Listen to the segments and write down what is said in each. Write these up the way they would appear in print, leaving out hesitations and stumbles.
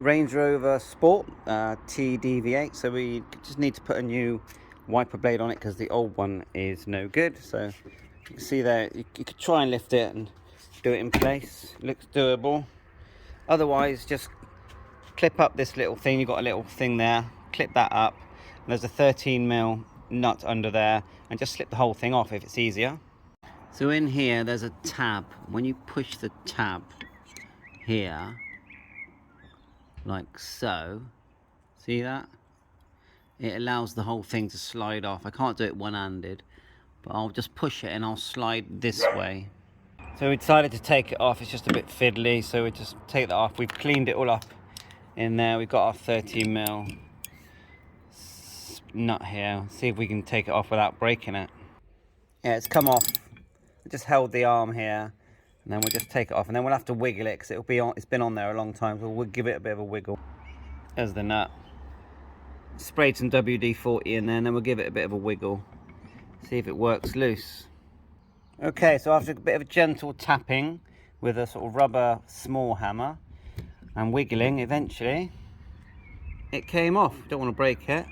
Range Rover Sport TDV8, so we just need to put a new wiper blade on it because the old one is no good. So you can see there, you could try and lift it and do it in place. Looks doable. Otherwise, just clip up this little thing. You've got a little thing there, clip that up, and there's a 13mm nut under there, and just slip the whole thing off if it's easier. So in here there's a tab. When you push the tab here like so, see that? It allows the whole thing to slide off. I can't do it one-handed, but I'll just push it and I'll slide this way. So we decided to take it off. It's just a bit fiddly, so we just take that off. We've cleaned it all up in there. We've got our 13mm nut here. See if we can take it off without breaking it. Yeah, it's come off. I just held the arm here, and then we'll just take it off, and then we'll have to wiggle it because it's been on there a long time, so we'll give it a bit of a wiggle. There's the nut. Sprayed some WD-40 in there, and then we'll give it a bit of a wiggle. See if it works loose. Okay, so after a bit of a gentle tapping with a sort of rubber small hammer and wiggling, eventually it came off. Don't want to break it.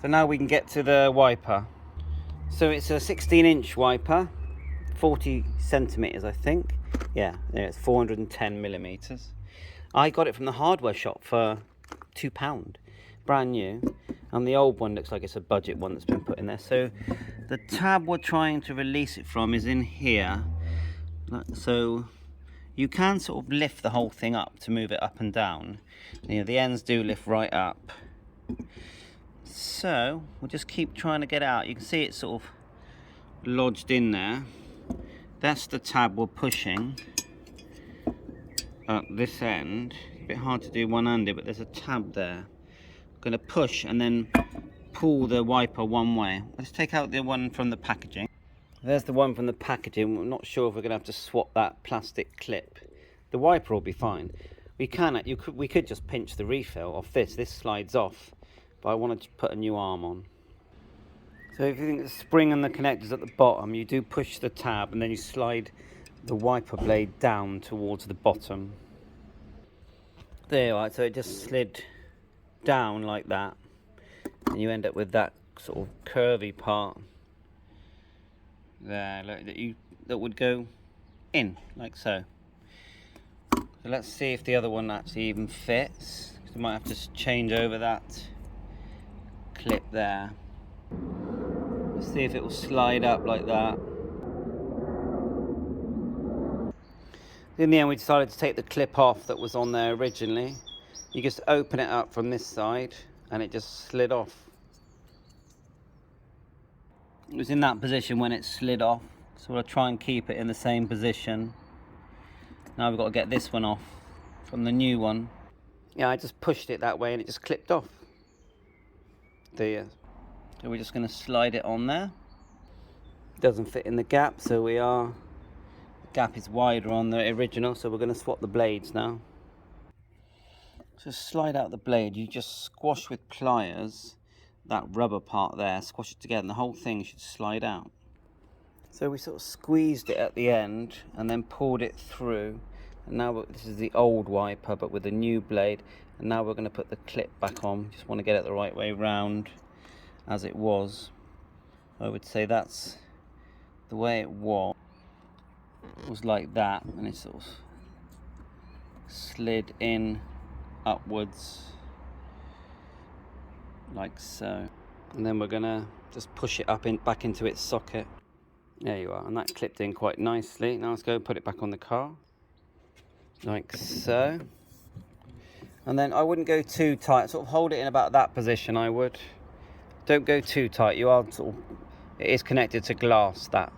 So now we can get to the wiper. So it's a 16-inch wiper, 40 centimeters, I think. Yeah, it's 410mm. I got it from the hardware shop for £2, brand new, and the old one looks like it's a budget one that's been put in there. So the tab we're trying to release it from is in here. So you can sort of lift the whole thing up to move it up and down. You know, the ends do lift right up. So we'll just keep trying to get out. You can see it's sort of lodged in there. That's the tab we're pushing at this end. A bit hard to do one-handed, but there's a tab there. I'm going to push and then pull the wiper one way. Let's take out the one from the packaging. There's the one from the packaging. I'm not sure if we're going to have to swap that plastic clip. The wiper will be fine. We could just pinch the refill off this. This slides off, but I wanted to put a new arm on. So if you think the spring and the connectors at the bottom, you do push the tab and then you slide the wiper blade down towards the bottom. There you are, so it just slid down like that, and you end up with that sort of curvy part there, look, that would go in like so. So let's see if the other one actually even fits. We might have to change over that clip there. Let's see if it will slide up like that. In the end, we decided to take the clip off that was on there originally. You just open it up from this side and it just slid off. It was in that position when it slid off, so we'll try and keep it in the same position. Now we've got to get this one off from the new one. Yeah, I just pushed it that way and it just clipped off. There. So we're just going to slide it on there. Doesn't fit in the gap, so the gap is wider on the original, so we're going to swap the blades now. Just slide out the blade. You just squash with pliers that rubber part there, squash it together, and the whole thing should slide out. So we sort of squeezed it at the end and then pulled it through, and now this is the old wiper but with a new blade, and now we're going to put the clip back on. Just want to get it the right way round as it was. I would say that's the way it was like that, and it sort of slid in upwards like so, and then we're gonna just push it up back into its socket. There you are, and that clipped in quite nicely. Now let's go and put it back on the car like so, and then I wouldn't go too tight, sort of hold it in about that position. I would, don't go too tight. You are sort of, it is connected to glass, that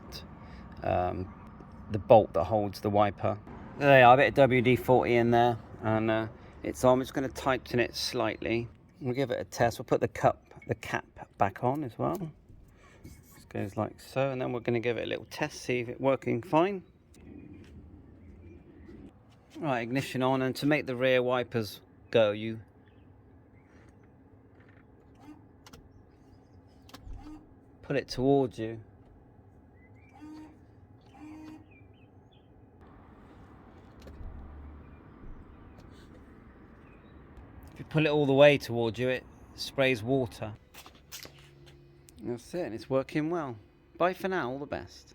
the bolt that holds the wiper. There you are, a bit of WD-40 in there, and it's on. I'm just going to tighten it slightly. We'll give it a test. We'll put the cap back on as well. Just goes like so, and then we're going to give it a little test, see if it's working fine. Right, ignition on, and to make the rear wipers go, you put it towards you. If you pull it all the way towards you, it sprays water. That's it, and it's working well. Bye for now, all the best.